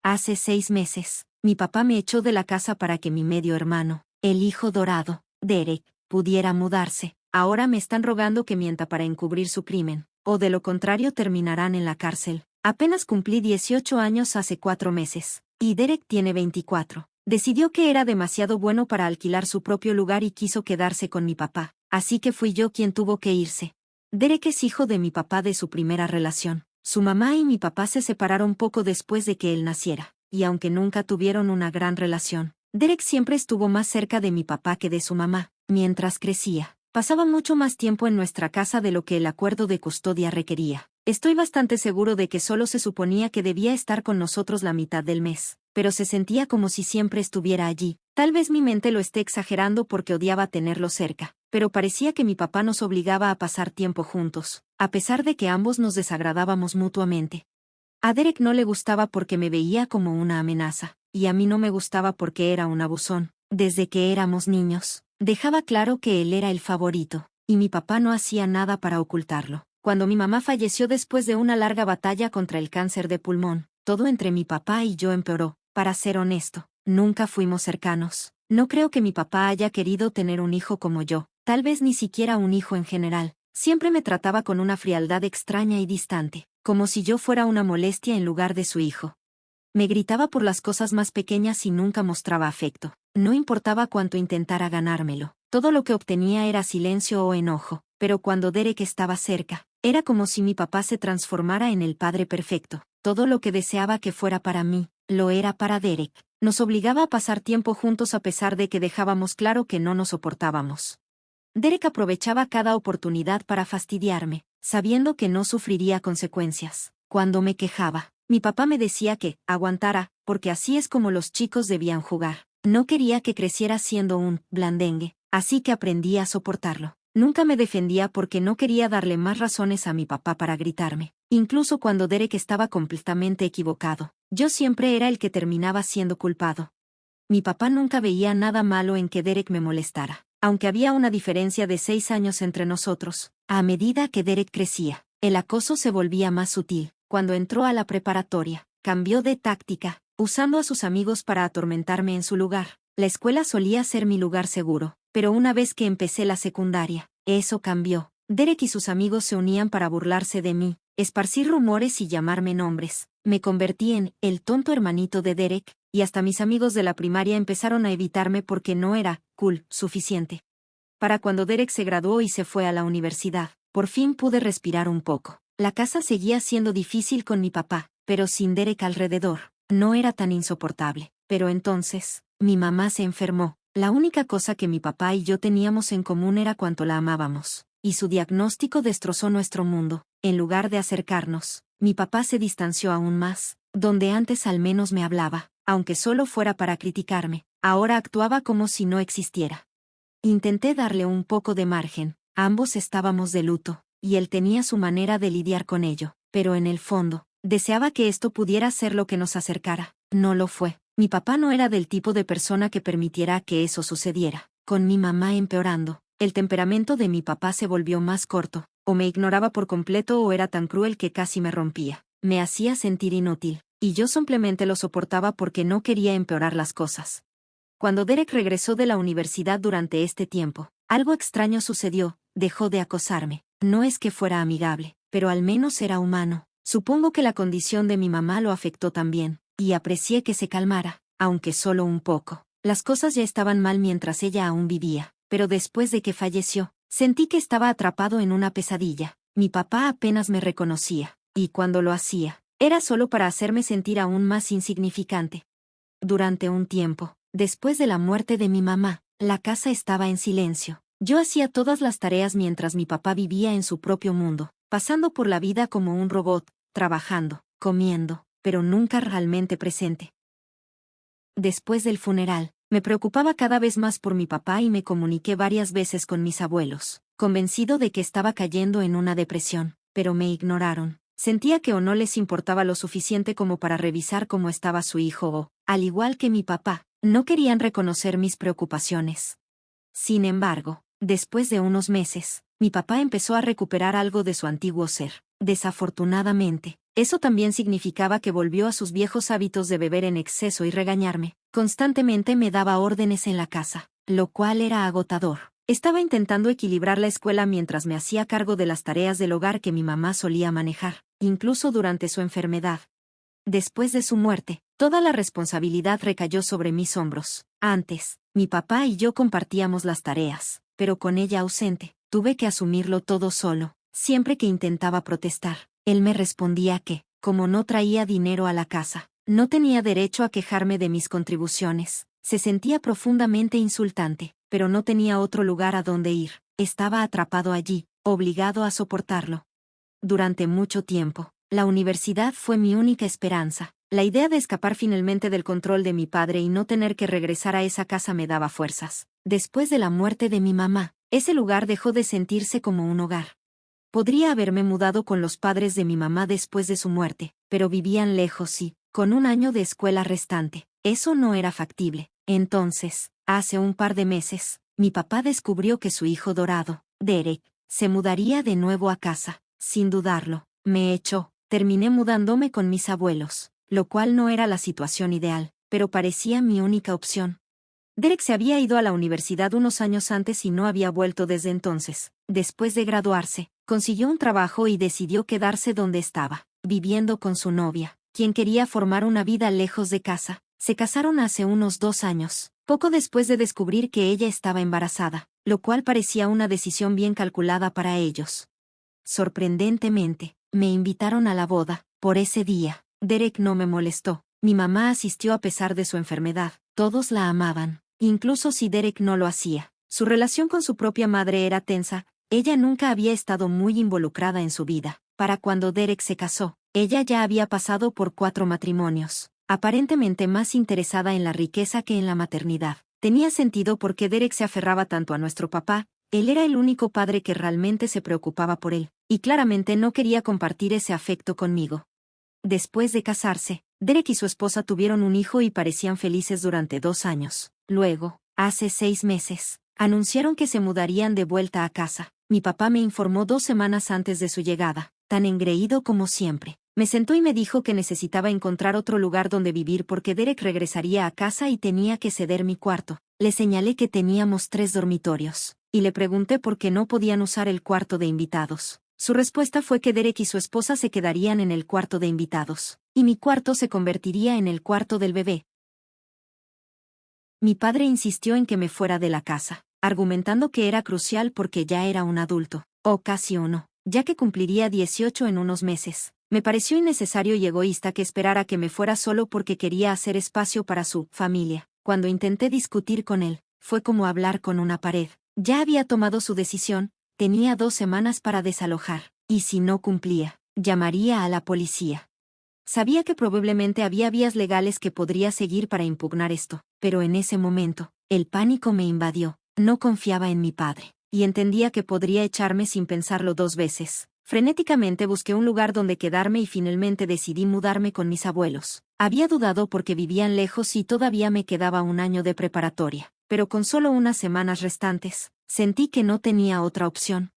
Hace 6 meses, mi papá me echó de la casa para que mi medio hermano, el hijo dorado, Derek, pudiera mudarse. Ahora me están rogando que mienta para encubrir su crimen, o de lo contrario terminarán en la cárcel. Apenas cumplí 18 años hace 4 meses, y Derek tiene 24. Decidió que era demasiado bueno para alquilar su propio lugar y quiso quedarse con mi papá, así que fui yo quien tuvo que irse. Derek es hijo de mi papá de su primera relación. Su mamá y mi papá se separaron poco después de que él naciera, y aunque nunca tuvieron una gran relación, Derek siempre estuvo más cerca de mi papá que de su mamá. Mientras crecía, pasaba mucho más tiempo en nuestra casa de lo que el acuerdo de custodia requería. Estoy bastante seguro de que solo se suponía que debía estar con nosotros la mitad del mes, pero se sentía como si siempre estuviera allí. Tal vez mi mente lo esté exagerando porque odiaba tenerlo cerca, pero parecía que mi papá nos obligaba a pasar tiempo juntos, a pesar de que ambos nos desagradábamos mutuamente. A Derek no le gustaba porque me veía como una amenaza, y a mí no me gustaba porque era un abusón. Desde que éramos niños, dejaba claro que él era el favorito, y mi papá no hacía nada para ocultarlo. Cuando mi mamá falleció después de una larga batalla contra el cáncer de pulmón, todo entre mi papá y yo empeoró. Para ser honesto, nunca fuimos cercanos. No creo que mi papá haya querido tener un hijo como yo, tal vez ni siquiera un hijo en general. Siempre me trataba con una frialdad extraña y distante, como si yo fuera una molestia en lugar de su hijo. Me gritaba por las cosas más pequeñas y nunca mostraba afecto. No importaba cuánto intentara ganármelo. Todo lo que obtenía era silencio o enojo, pero cuando Derek estaba cerca, era como si mi papá se transformara en el padre perfecto. Todo lo que deseaba que fuera para mí, lo era para Derek. Nos obligaba a pasar tiempo juntos a pesar de que dejábamos claro que no nos soportábamos. Derek aprovechaba cada oportunidad para fastidiarme, sabiendo que no sufriría consecuencias. Cuando me quejaba, mi papá me decía que aguantara, porque así es como los chicos debían jugar. No quería que creciera siendo un blandengue, así que aprendí a soportarlo. Nunca me defendía porque no quería darle más razones a mi papá para gritarme, incluso cuando Derek estaba completamente equivocado. Yo siempre era el que terminaba siendo culpado. Mi papá nunca veía nada malo en que Derek me molestara, aunque había una diferencia de 6 años entre nosotros. A medida que Derek crecía, el acoso se volvía más sutil. Cuando entró a la preparatoria, cambió de táctica, usando a sus amigos para atormentarme en su lugar. La escuela solía ser mi lugar seguro, pero una vez que empecé la secundaria, eso cambió. Derek y sus amigos se unían para burlarse de mí, esparcir rumores y llamarme nombres. Me convertí en el tonto hermanito de Derek, y hasta mis amigos de la primaria empezaron a evitarme porque no era cool suficiente. Para cuando Derek se graduó y se fue a la universidad, por fin pude respirar un poco. La casa seguía siendo difícil con mi papá, pero sin Derek alrededor, no era tan insoportable. Pero entonces, mi mamá se enfermó. La única cosa que mi papá y yo teníamos en común era cuánto la amábamos, y su diagnóstico destrozó nuestro mundo. En lugar de acercarnos, mi papá se distanció aún más. Donde antes al menos me hablaba, aunque solo fuera para criticarme, ahora actuaba como si no existiera. Intenté darle un poco de margen, ambos estábamos de luto, y él tenía su manera de lidiar con ello, pero en el fondo, deseaba que esto pudiera ser lo que nos acercara. No lo fue. Mi papá no era del tipo de persona que permitiera que eso sucediera. Con mi mamá empeorando, el temperamento de mi papá se volvió más corto, o me ignoraba por completo o era tan cruel que casi me rompía. Me hacía sentir inútil, y yo simplemente lo soportaba porque no quería empeorar las cosas. Cuando Derek regresó de la universidad durante este tiempo, algo extraño sucedió. Dejó de acosarme. No es que fuera amigable, pero al menos era humano. Supongo que la condición de mi mamá lo afectó también, y aprecié que se calmara, aunque solo un poco. Las cosas ya estaban mal mientras ella aún vivía, pero después de que falleció, sentí que estaba atrapado en una pesadilla. Mi papá apenas me reconocía, y cuando lo hacía, era solo para hacerme sentir aún más insignificante. Durante un tiempo, después de la muerte de mi mamá, la casa estaba en silencio. Yo hacía todas las tareas mientras mi papá vivía en su propio mundo, pasando por la vida como un robot, trabajando, comiendo, pero nunca realmente presente. Después del funeral, me preocupaba cada vez más por mi papá y me comuniqué varias veces con mis abuelos, convencido de que estaba cayendo en una depresión, pero me ignoraron. Sentía que o no les importaba lo suficiente como para revisar cómo estaba su hijo o, al igual que mi papá, no querían reconocer mis preocupaciones. Sin embargo, después de unos meses, mi papá empezó a recuperar algo de su antiguo ser. Desafortunadamente, eso también significaba que volvió a sus viejos hábitos de beber en exceso y regañarme. Constantemente me daba órdenes en la casa, lo cual era agotador. Estaba intentando equilibrar la escuela mientras me hacía cargo de las tareas del hogar que mi mamá solía manejar, incluso durante su enfermedad. Después de su muerte, toda la responsabilidad recayó sobre mis hombros. Antes, mi papá y yo compartíamos las tareas, pero con ella ausente, tuve que asumirlo todo solo. Siempre que intentaba protestar, él me respondía que, como no traía dinero a la casa, no tenía derecho a quejarme de mis contribuciones. Se sentía profundamente insultante, pero no tenía otro lugar a donde ir. Estaba atrapado allí, obligado a soportarlo. Durante mucho tiempo, la universidad fue mi única esperanza. La idea de escapar finalmente del control de mi padre y no tener que regresar a esa casa me daba fuerzas. Después de la muerte de mi mamá, ese lugar dejó de sentirse como un hogar. Podría haberme mudado con los padres de mi mamá después de su muerte, pero vivían lejos y, con un año de escuela restante, eso no era factible. Entonces, hace un par de meses, mi papá descubrió que su hijo dorado, Derek, se mudaría de nuevo a casa. Sin dudarlo, me echó. Terminé mudándome con mis abuelos, lo cual no era la situación ideal, pero parecía mi única opción. Derek se había ido a la universidad unos años antes y no había vuelto desde entonces. Después de graduarse, consiguió un trabajo y decidió quedarse donde estaba, viviendo con su novia, quien quería formar una vida lejos de casa. Se casaron hace unos 2 años, poco después de descubrir que ella estaba embarazada, lo cual parecía una decisión bien calculada para ellos. Sorprendentemente, me invitaron a la boda. Por ese día, Derek no me molestó. Mi mamá asistió a pesar de su enfermedad. Todos la amaban, incluso si Derek no lo hacía. Su relación con su propia madre era tensa. Ella nunca había estado muy involucrada en su vida. Para cuando Derek se casó, ella ya había pasado por 4 matrimonios, aparentemente más interesada en la riqueza que en la maternidad. Tenía sentido porque Derek se aferraba tanto a nuestro papá. Él era el único padre que realmente se preocupaba por él, y claramente no quería compartir ese afecto conmigo. Después de casarse, Derek y su esposa tuvieron un hijo y parecían felices durante 2 años. Luego, hace 6 meses, anunciaron que se mudarían de vuelta a casa. Mi papá me informó 2 semanas antes de su llegada, tan engreído como siempre. Me sentó y me dijo que necesitaba encontrar otro lugar donde vivir porque Derek regresaría a casa y tenía que ceder mi cuarto. Le señalé que teníamos 3 dormitorios, y le pregunté por qué no podían usar el cuarto de invitados. Su respuesta fue que Derek y su esposa se quedarían en el cuarto de invitados, y mi cuarto se convertiría en el cuarto del bebé. Mi padre insistió en que me fuera de la casa, argumentando que era crucial porque ya era un adulto, o casi uno, ya que cumpliría 18 en unos meses. Me pareció innecesario y egoísta que esperara que me fuera solo porque quería hacer espacio para su familia. Cuando intenté discutir con él, fue como hablar con una pared. Ya había tomado su decisión, tenía 2 semanas para desalojar, y si no cumplía, llamaría a la policía. Sabía que probablemente había vías legales que podría seguir para impugnar esto, pero en ese momento, el pánico me invadió. No confiaba en mi padre, y entendía que podría echarme sin pensarlo 2 veces. Frenéticamente busqué un lugar donde quedarme y finalmente decidí mudarme con mis abuelos. Había dudado porque vivían lejos y todavía me quedaba un año de preparatoria, pero con solo unas semanas restantes, sentí que no tenía otra opción.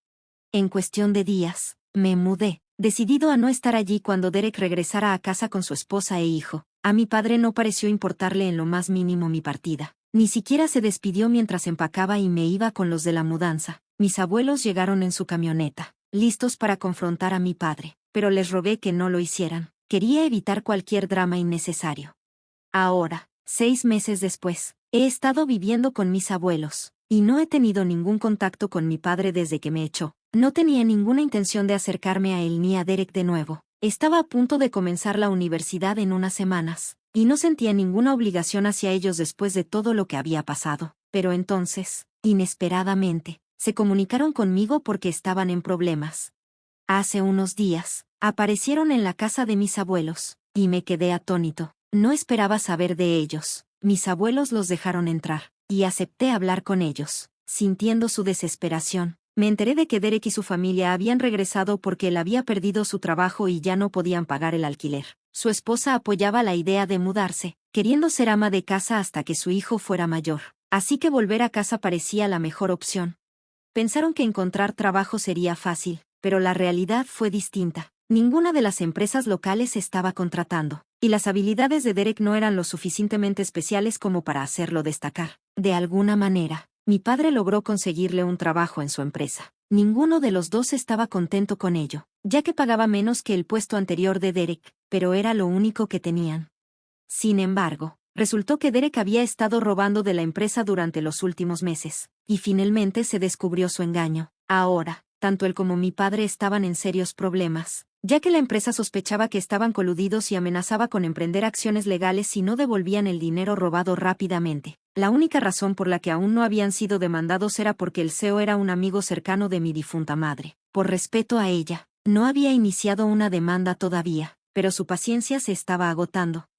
En cuestión de días, me mudé, decidido a no estar allí cuando Derek regresara a casa con su esposa e hijo. A mi padre no pareció importarle en lo más mínimo mi partida. Ni siquiera se despidió mientras empacaba y me iba con los de la mudanza. Mis abuelos llegaron en su camioneta, listos para confrontar a mi padre, pero les rogué que no lo hicieran. Quería evitar cualquier drama innecesario. Ahora, 6 meses después, he estado viviendo con mis abuelos, y no he tenido ningún contacto con mi padre desde que me echó. No tenía ninguna intención de acercarme a él ni a Derek de nuevo. Estaba a punto de comenzar la universidad en unas semanas, y no sentía ninguna obligación hacia ellos después de todo lo que había pasado. Pero entonces, inesperadamente, se comunicaron conmigo porque estaban en problemas. Hace unos días, aparecieron en la casa de mis abuelos, y me quedé atónito. No esperaba saber de ellos. Mis abuelos los dejaron entrar, y acepté hablar con ellos. Sintiendo su desesperación, me enteré de que Derek y su familia habían regresado porque él había perdido su trabajo y ya no podían pagar el alquiler. Su esposa apoyaba la idea de mudarse, queriendo ser ama de casa hasta que su hijo fuera mayor. Así que volver a casa parecía la mejor opción. Pensaron que encontrar trabajo sería fácil, pero la realidad fue distinta. Ninguna de las empresas locales estaba contratando, y las habilidades de Derek no eran lo suficientemente especiales como para hacerlo destacar. De alguna manera, mi padre logró conseguirle un trabajo en su empresa. Ninguno de los dos estaba contento con ello, ya que pagaba menos que el puesto anterior de Derek, pero era lo único que tenían. Sin embargo, resultó que Derek había estado robando de la empresa durante los últimos meses, y finalmente se descubrió su engaño. Ahora, tanto él como mi padre estaban en serios problemas, ya que la empresa sospechaba que estaban coludidos y amenazaba con emprender acciones legales si no devolvían el dinero robado rápidamente. La única razón por la que aún no habían sido demandados era porque el CEO era un amigo cercano de mi difunta madre. Por respeto a ella, no había iniciado una demanda todavía, pero su paciencia se estaba agotando.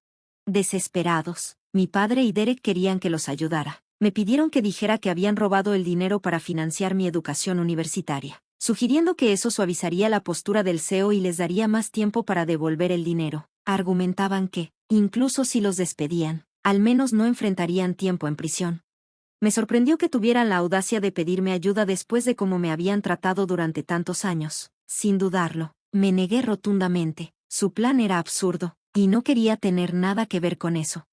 Desesperados, mi padre y Derek querían que los ayudara. Me pidieron que dijera que habían robado el dinero para financiar mi educación universitaria, sugiriendo que eso suavizaría la postura del CEO y les daría más tiempo para devolver el dinero. Argumentaban que, incluso si los despedían, al menos no enfrentarían tiempo en prisión. Me sorprendió que tuvieran la audacia de pedirme ayuda después de cómo me habían tratado durante tantos años. Sin dudarlo, me negué rotundamente. Su plan era absurdo, y no quería tener nada que ver con eso.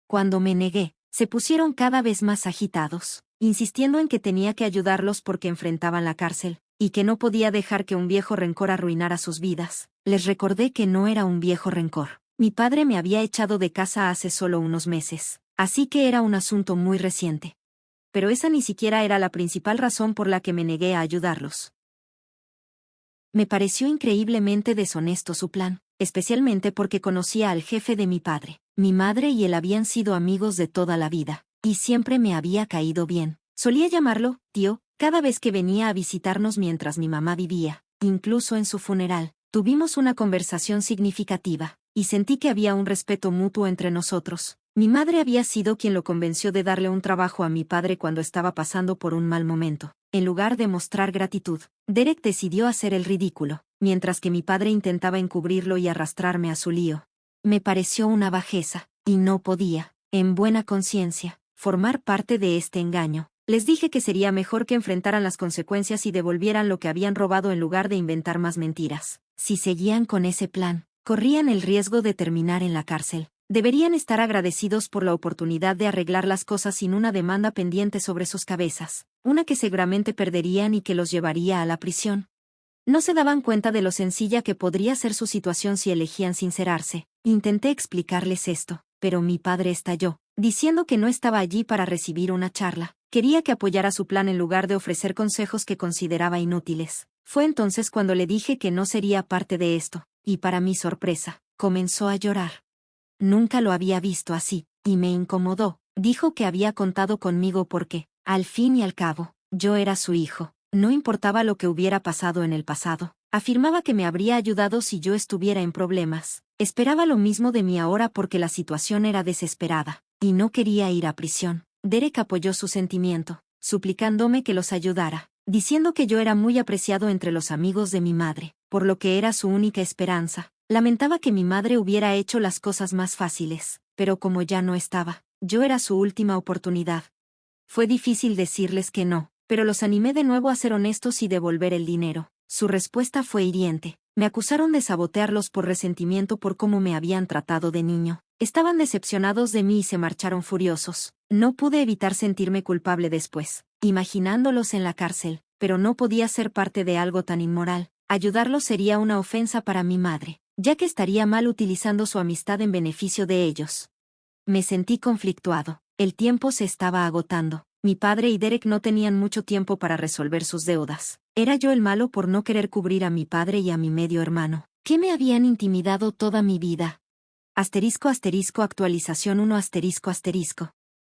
Cuando me negué, se pusieron cada vez más agitados, insistiendo en que tenía que ayudarlos porque enfrentaban la cárcel, y que no podía dejar que un viejo rencor arruinara sus vidas. Les recordé que no era un viejo rencor. Mi padre me había echado de casa hace solo unos meses, así que era un asunto muy reciente. Pero esa ni siquiera era la principal razón por la que me negué a ayudarlos. Me pareció increíblemente deshonesto su plan, especialmente porque conocía al jefe de mi padre. Mi madre y él habían sido amigos de toda la vida, y siempre me había caído bien. Solía llamarlo tío cada vez que venía a visitarnos mientras mi mamá vivía. Incluso en su funeral, tuvimos una conversación significativa, y sentí que había un respeto mutuo entre nosotros. Mi madre había sido quien lo convenció de darle un trabajo a mi padre cuando estaba pasando por un mal momento. En lugar de mostrar gratitud, Derek decidió hacer el ridículo, mientras que mi padre intentaba encubrirlo y arrastrarme a su lío. Me pareció una bajeza, y no podía, en buena conciencia, formar parte de este engaño. Les dije que sería mejor que enfrentaran las consecuencias y devolvieran lo que habían robado en lugar de inventar más mentiras. Si seguían con ese plan, corrían el riesgo de terminar en la cárcel. Deberían estar agradecidos por la oportunidad de arreglar las cosas sin una demanda pendiente sobre sus cabezas, una que seguramente perderían y que los llevaría a la prisión. No se daban cuenta de lo sencilla que podría ser su situación si elegían sincerarse. Intenté explicarles esto, pero mi padre estalló, diciendo que no estaba allí para recibir una charla. Quería que apoyara su plan en lugar de ofrecer consejos que consideraba inútiles. Fue entonces cuando le dije que no sería parte de esto, y para mi sorpresa, comenzó a llorar. Nunca lo había visto así, y me incomodó. Dijo que había contado conmigo porque, al fin y al cabo, yo era su hijo. No importaba lo que hubiera pasado en el pasado. Afirmaba que me habría ayudado si yo estuviera en problemas. Esperaba lo mismo de mí ahora porque la situación era desesperada, y no quería ir a prisión. Derek apoyó su sentimiento, suplicándome que los ayudara, diciendo que yo era muy apreciado entre los amigos de mi madre, por lo que era su única esperanza. Lamentaba que mi madre hubiera hecho las cosas más fáciles, pero como ya no estaba, yo era su última oportunidad. Fue difícil decirles que no, pero los animé de nuevo a ser honestos y devolver el dinero. Su respuesta fue hiriente. Me acusaron de sabotearlos por resentimiento por cómo me habían tratado de niño. Estaban decepcionados de mí y se marcharon furiosos. No pude evitar sentirme culpable después, imaginándolos en la cárcel, pero no podía ser parte de algo tan inmoral. Ayudarlos sería una ofensa para mi madre, ya que estaría mal utilizando su amistad en beneficio de ellos. Me sentí conflictuado. El tiempo se estaba agotando. Mi padre y Derek no tenían mucho tiempo para resolver sus deudas. ¿Era yo el malo por no querer cubrir a mi padre y a mi medio hermano, que me habían intimidado toda mi vida? Actualización 1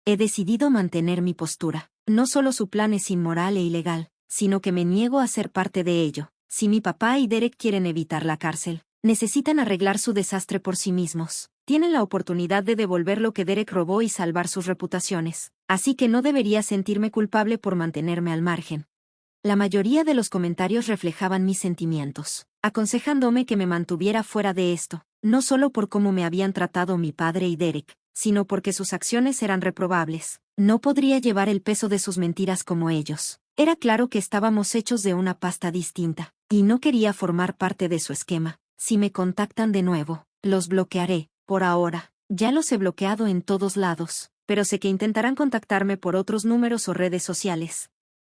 He decidido mantener mi postura. No solo su plan es inmoral e ilegal, sino que me niego a ser parte de ello. Si mi papá y Derek quieren evitar la cárcel, necesitan arreglar su desastre por sí mismos. Tienen la oportunidad de devolver lo que Derek robó y salvar sus reputaciones, así que no debería sentirme culpable por mantenerme al margen. La mayoría de los comentarios reflejaban mis sentimientos, aconsejándome que me mantuviera fuera de esto, no solo por cómo me habían tratado mi padre y Derek, sino porque sus acciones eran reprobables. No podría llevar el peso de sus mentiras como ellos. Era claro que estábamos hechos de una pasta distinta, y no quería formar parte de su esquema. Si me contactan de nuevo, los bloquearé. Por ahora, ya los he bloqueado en todos lados, pero sé que intentarán contactarme por otros números o redes sociales.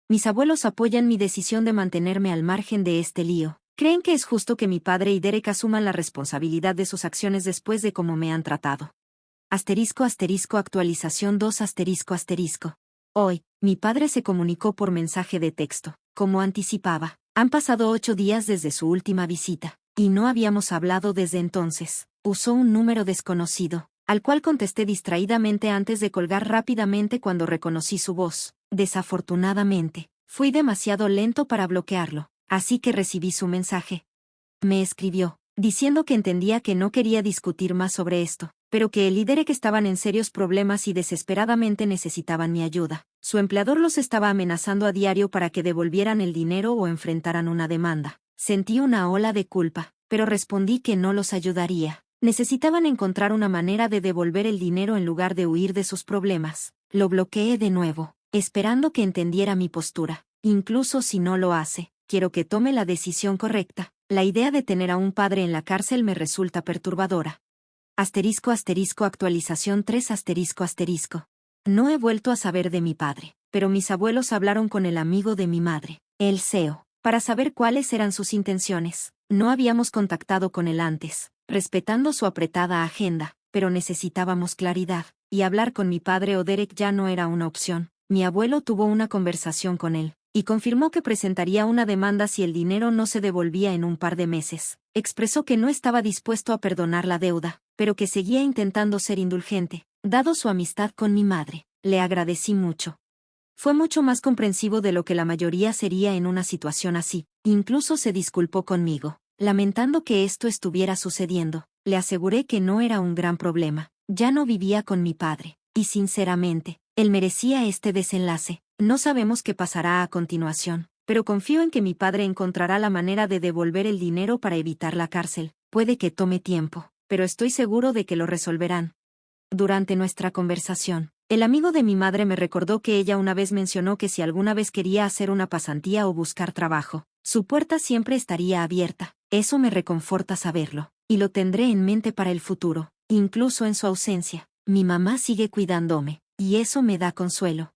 Mis abuelos apoyan mi decisión de mantenerme al margen de este lío. Creen que es justo que mi padre y Derek asuman la responsabilidad de sus acciones después de cómo me han tratado. Actualización 2 Hoy, mi padre se comunicó por mensaje de texto. Como anticipaba, han pasado 8 días desde su última visita, y no habíamos hablado desde entonces. Usó un número desconocido, al cual contesté distraídamente antes de colgar rápidamente cuando reconocí su voz. Desafortunadamente, fui demasiado lento para bloquearlo, así que recibí su mensaje. Me escribió, diciendo que entendía que no quería discutir más sobre esto, pero que el y Derek estaban en serios problemas y desesperadamente necesitaban mi ayuda. Su empleador los estaba amenazando a diario para que devolvieran el dinero o enfrentaran una demanda. Sentí una ola de culpa, pero respondí que no los ayudaría. Necesitaban encontrar una manera de devolver el dinero en lugar de huir de sus problemas. Lo bloqueé de nuevo, esperando que entendiera mi postura. Incluso si no lo hace, quiero que tome la decisión correcta. La idea de tener a un padre en la cárcel me resulta perturbadora. Actualización 3 No he vuelto a saber de mi padre, pero mis abuelos hablaron con el amigo de mi madre, el CEO, para saber cuáles eran sus intenciones. No habíamos contactado con él antes, respetando su apretada agenda, pero necesitábamos claridad, y hablar con mi padre o Derek ya no era una opción. Mi abuelo tuvo una conversación con él, y confirmó que presentaría una demanda si el dinero no se devolvía en un par de meses. Expresó que no estaba dispuesto a perdonar la deuda, pero que seguía intentando ser indulgente, dado su amistad con mi madre. Le agradecí mucho. Fue mucho más comprensivo de lo que la mayoría sería en una situación así. Incluso se disculpó conmigo, lamentando que esto estuviera sucediendo. Le aseguré que no era un gran problema. Ya no vivía con mi padre, y sinceramente, él merecía este desenlace. No sabemos qué pasará a continuación, pero confío en que mi padre encontrará la manera de devolver el dinero para evitar la cárcel. Puede que tome tiempo, pero estoy seguro de que lo resolverán. Durante nuestra conversación, el amigo de mi madre me recordó que ella una vez mencionó que si alguna vez quería hacer una pasantía o buscar trabajo, su puerta siempre estaría abierta. Eso me reconforta saberlo, y lo tendré en mente para el futuro, incluso en su ausencia. Mi mamá sigue cuidándome, y eso me da consuelo.